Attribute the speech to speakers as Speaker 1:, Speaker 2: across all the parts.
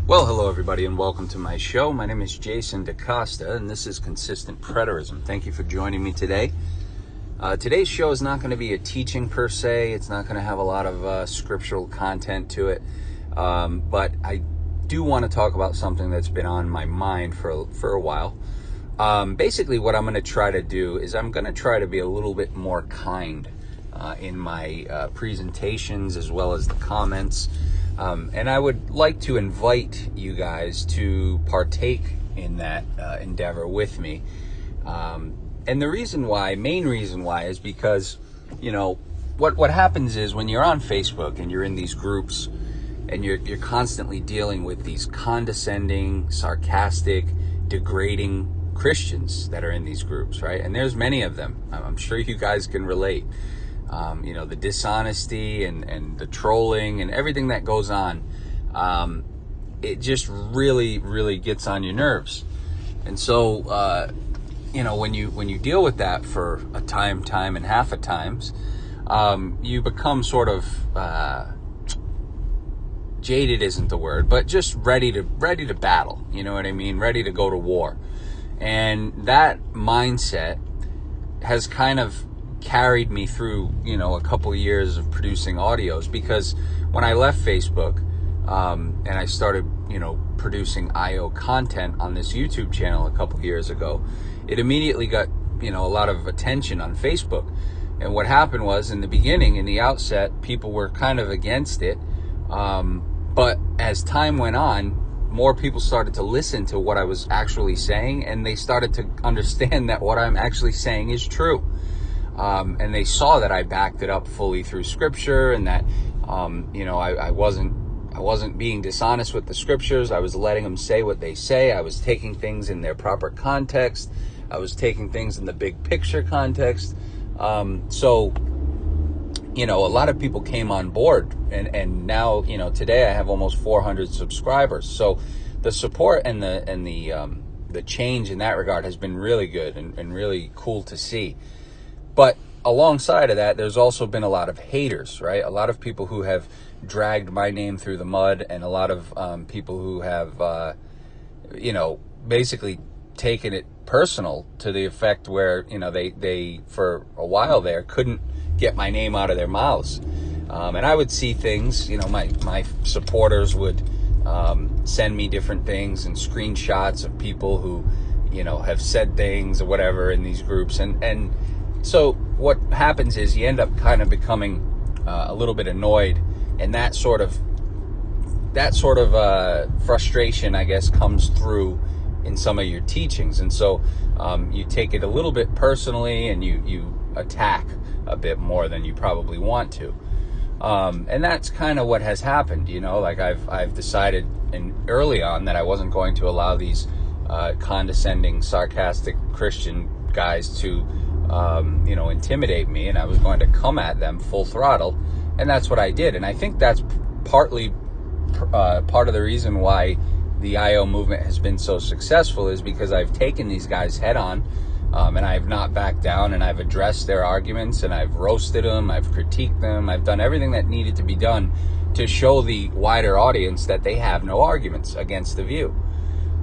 Speaker 1: Well, hello everybody and welcome to my show. My name is Jason DaCosta and this is Consistent Preterism. Thank you for joining me today. Today's show is not going to be a teaching per se. It's not going to have a lot of scriptural content to it. But I do want to talk about something that's been on my mind for a while. Basically what I'm going to try to do is I'm going to try to be a little bit more kind in my presentations as well as the comments. And I would like to invite you guys to partake in that endeavor with me. And the main reason why is because, what happens is when you're on Facebook and you're in these groups and you're constantly dealing with these condescending, sarcastic, degrading Christians that are in these groups, right? And there's many of them. I'm sure you guys can relate. The dishonesty and the trolling and everything that goes on, it just really, really gets on your nerves. And so, when you deal with that for a time and half a times, you become sort of, jaded isn't the word, but just ready to battle. You know what I mean? Ready to go to war. And that mindset has kind of carried me through, a couple of years of producing audios, because when I left Facebook, and I started, producing IO content on this YouTube channel a couple of years ago, it immediately got, a lot of attention on Facebook. And what happened was, in the beginning, in the outset, people were kind of against it. But as time went on, more people started to listen to what I was actually saying, and they started to understand that what I'm actually saying is true. And they saw that I backed it up fully through scripture, and that, I wasn't being dishonest with the scriptures. I was letting them say what they say. I was taking things in their proper context. I was taking things in the big picture context. So a lot of people came on board, and now, today I have almost 400 subscribers. So the support and the change in that regard has been really good and really cool to see. But alongside of that, there's also been a lot of haters, right? A lot of people who have dragged my name through the mud, and a lot of people who have, basically taken it personal to the effect where, they for a while there couldn't get my name out of their mouths. And I would see things, my supporters would send me different things and screenshots of people who, have said things or whatever in these groups. And so what happens is you end up kind of becoming a little bit annoyed, and that sort of frustration, I guess, comes through in some of your teachings. And so you take it a little bit personally, and you attack a bit more than you probably want to. And that's kind of what has happened. I've decided early on that I wasn't going to allow these condescending, sarcastic Christian guys to intimidate me, and I was going to come at them full throttle, and that's what I did. And I think that's partly part of the reason why the IO movement has been so successful, is because I've taken these guys head on, and I have not backed down, and I've addressed their arguments, and I've roasted them, I've critiqued them, I've done everything that needed to be done to show the wider audience that they have no arguments against the view.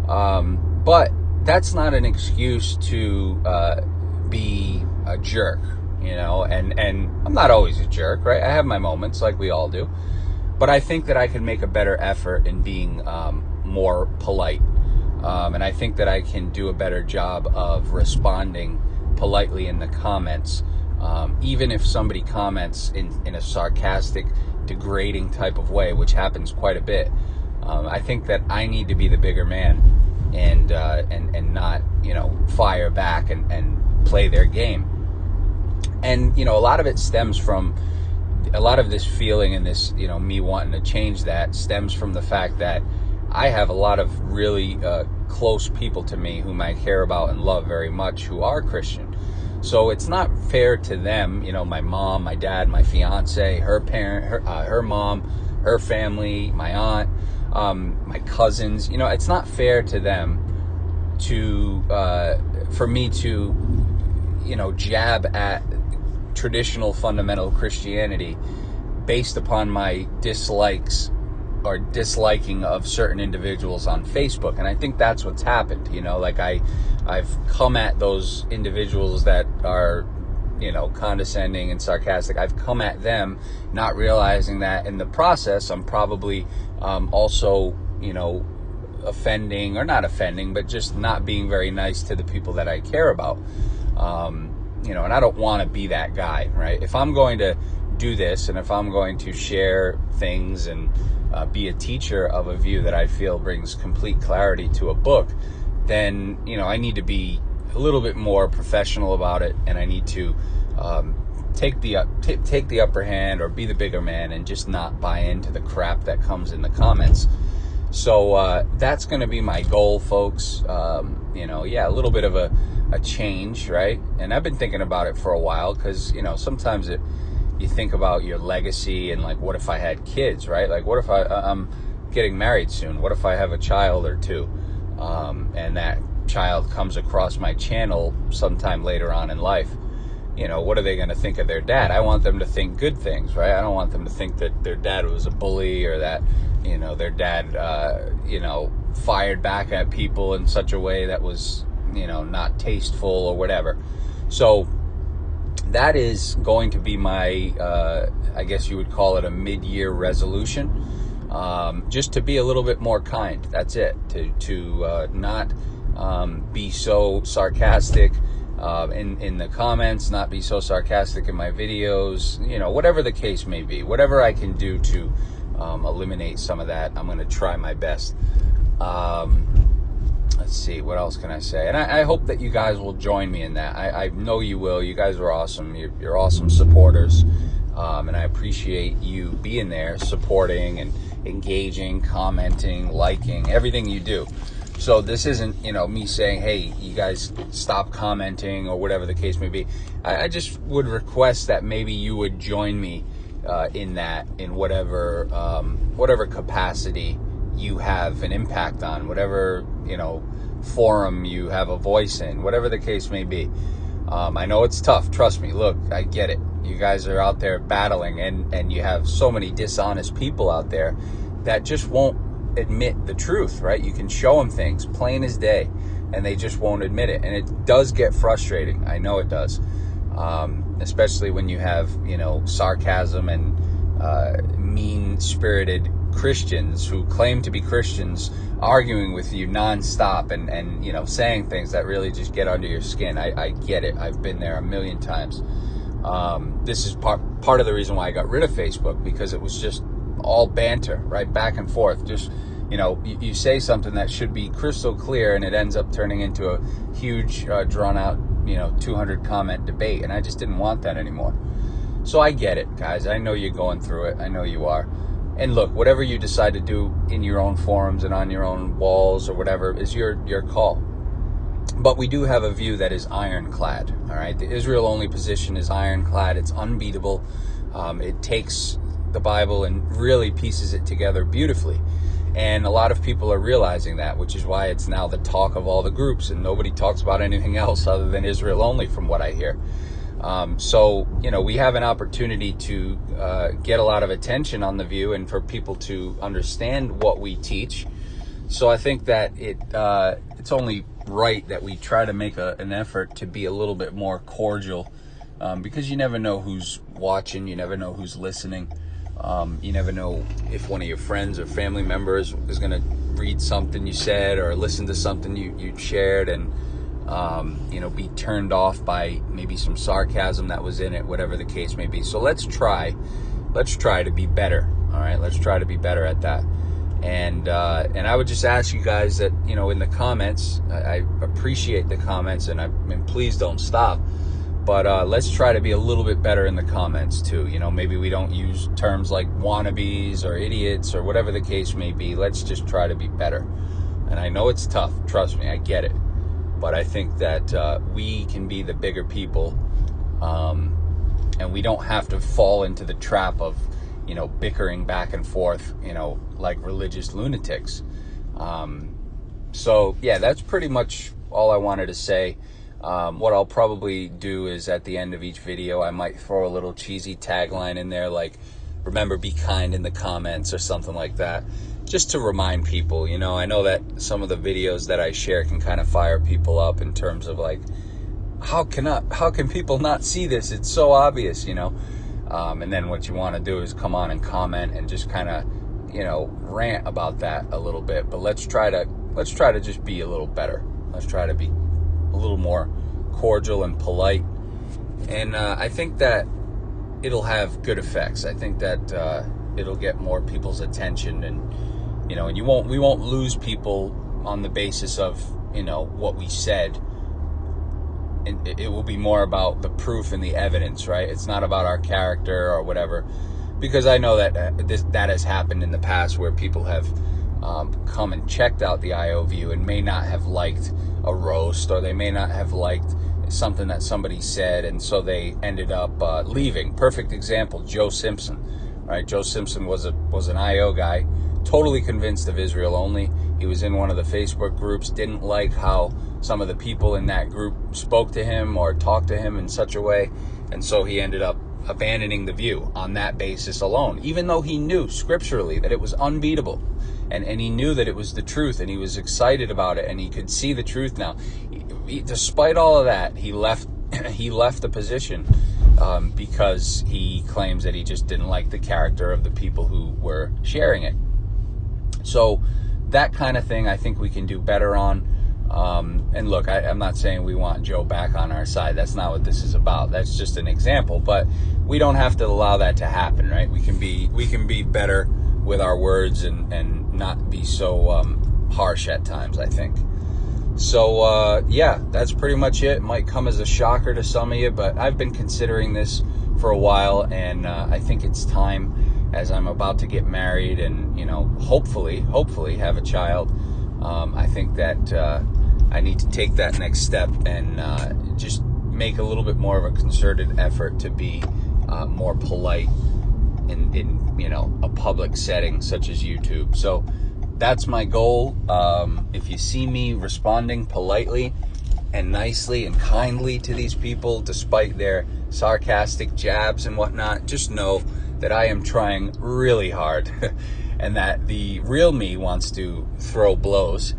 Speaker 1: But that's not an excuse to be a jerk, and I'm not always a jerk, right? I have my moments, like we all do, but I think that I can make a better effort in being more polite, and I think that I can do a better job of responding politely in the comments, even if somebody comments in a sarcastic, degrading type of way, which happens quite a bit. I think that I need to be the bigger man and not, fire back and play their game. And, a lot of it stems from, a lot of this feeling and this, me wanting to change that stems from the fact that I have a lot of really close people to me whom I care about and love very much, who are Christian. So it's not fair to them, my mom, my dad, my fiance, her parent, her mom, her family, my aunt, my cousins. It's not fair to them for me to jab at traditional fundamental Christianity based upon my dislikes or disliking of certain individuals on Facebook. And I think that's what's happened. Like I've come at those individuals that are, condescending and sarcastic. I've come at them, not realizing that in the process, I'm probably also, offending, or not offending, but just not being very nice to the people that I care about. And I don't want to be that guy, right? If I'm going to do this, and if I'm going to share things and be a teacher of a view that I feel brings complete clarity to a book, then, I need to be a little bit more professional about it, and I need to take the upper hand, or be the bigger man, and just not buy into the crap that comes in the comments. So that's going to be my goal, folks. A little bit of a change, right? And I've been thinking about it for a while, because sometimes you think about your legacy, and like, what if I had kids, right? Like, what if I'm getting married soon? What if I have a child or two, and that child comes across my channel sometime later on in life? What are they going to think of their dad? I want them to think good things, right? I don't want them to think that their dad was a bully, or that, their dad, fired back at people in such a way that was, not tasteful or whatever. So that is going to be my, I guess you would call it a mid-year resolution, just to be a little bit more kind. That's it. To not be so sarcastic in the comments, not be so sarcastic in my videos, whatever the case may be. Whatever I can do to eliminate some of that, I'm going to try my best. Let's see, what else can I say? And I hope that you guys will join me in that. I know you will. You guys are awesome. You're awesome supporters. And I appreciate you being there, supporting and engaging, commenting, liking, everything you do. So this isn't, me saying, hey, you guys stop commenting, or whatever the case may be. I just would request that maybe you would join me in that, in whatever capacity you have an impact on, whatever, forum you have a voice in, whatever the case may be. I know it's tough. Trust me. Look, I get it. You guys are out there battling, and you have so many dishonest people out there that just won't admit the truth, right? You can show them things plain as day, and they just won't admit it. And it does get frustrating. I know it does. Especially when you have, sarcasm and mean-spirited Christians who claim to be Christians arguing with you nonstop, and saying things that really just get under your skin. I get it. I've been there a million times. This is part of the reason why I got rid of Facebook, because it was just all banter, right? Back and forth. Just, you say something that should be crystal clear, and it ends up turning into a huge, drawn out, 200 comment debate. And I just didn't want that anymore. So I get it, guys. I know you're going through it. I know you are. And look, whatever you decide to do in your own forums and on your own walls or whatever is your call. But we do have a view that is ironclad, all right? The Israel-only position is ironclad. It's unbeatable. It takes the Bible and really pieces it together beautifully. And a lot of people are realizing that, which is why it's now the talk of all the groups, and nobody talks about anything else other than Israel only, from what I hear. So, we have an opportunity to get a lot of attention on the view, and for people to understand what we teach. So I think that it's only right that we try to make an effort to be a little bit more cordial, because you never know who's watching, you never know who's listening. You never know if one of your friends or family members is going to read something you said, or listen to something you shared, and be turned off by maybe some sarcasm that was in it, whatever the case may be. So let's try to be better. All right. Let's try to be better at that. And I would just ask you guys that, in the comments, I appreciate the comments, and please don't stop, but let's try to be a little bit better in the comments too. Maybe we don't use terms like wannabes or idiots or whatever the case may be. Let's just try to be better. And I know it's tough. Trust me, I get it. But I think that we can be the bigger people, and we don't have to fall into the trap of, bickering back and forth, like religious lunatics. So, yeah, that's pretty much all I wanted to say. What I'll probably do is at the end of each video, I might throw a little cheesy tagline in there like, remember, be kind in the comments or something like that. Just to remind people, you know, I know that some of the videos that I share can kind of fire people up in terms of like, how can people not see this? It's so obvious, you know? And then what you want to do is come on and comment and just kind of, you know, rant about that a little bit. But let's try to just be a little better. Let's try to be a little more cordial and polite. And I think that it'll have good effects. I think that it'll get more people's attention, and you know, and we won't lose people on the basis of, you know, what we said. And it will be more about the proof and the evidence, right? It's not about our character or whatever, because I know that that has happened in the past where people have come and checked out the IOView and may not have liked a roast, or they may not have liked something that somebody said, and so they ended up leaving. Perfect example, Joe Simpson, right? Joe Simpson was an IO guy, totally convinced of Israel only. He was in one of the Facebook groups, didn't like how some of the people in that group spoke to him or talked to him in such a way, and so he ended up abandoning the view on that basis alone, even though he knew scripturally that it was unbeatable, and he knew that it was the truth, and he was excited about it, and he could see the truth now. Despite all of that, he left the position because he claims that he just didn't like the character of the people who were sharing it. So that kind of thing I think we can do better on. And look, I'm not saying we want Joe back on our side. That's not what this is about. That's just an example. But we don't have to allow that to happen, right? We can be better with our words and not be so harsh at times, I think. So, yeah, that's pretty much it. It might come as a shocker to some of you, but I've been considering this for a while, and I think it's time, as I'm about to get married and, you know, hopefully have a child. I think that I need to take that next step and just make a little bit more of a concerted effort to be more polite in you know, a public setting such as YouTube. So that's my goal. If you see me responding politely and nicely and kindly to these people, despite their sarcastic jabs and whatnot, just know that I am trying really hard and that the real me wants to throw blows,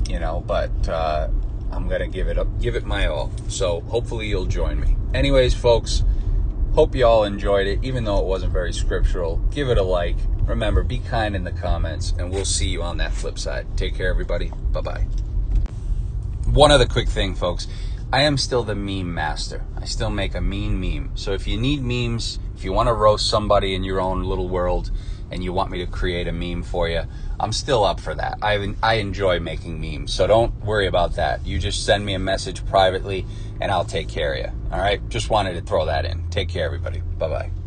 Speaker 1: you know, but I'm going to give it my all. So hopefully you'll join me. Anyways, folks, hope you all enjoyed it, even though it wasn't very scriptural. Give it a like. Remember, be kind in the comments, and we'll see you on that flip side. Take care, everybody. Bye-bye. One other quick thing, folks. I am still the meme master. I still make a mean meme. So if you need memes, if you want to roast somebody in your own little world and you want me to create a meme for you, I'm still up for that. I enjoy making memes, so don't worry about that. You just send me a message privately, and I'll take care of you. All right? Just wanted to throw that in. Take care, everybody. Bye-bye.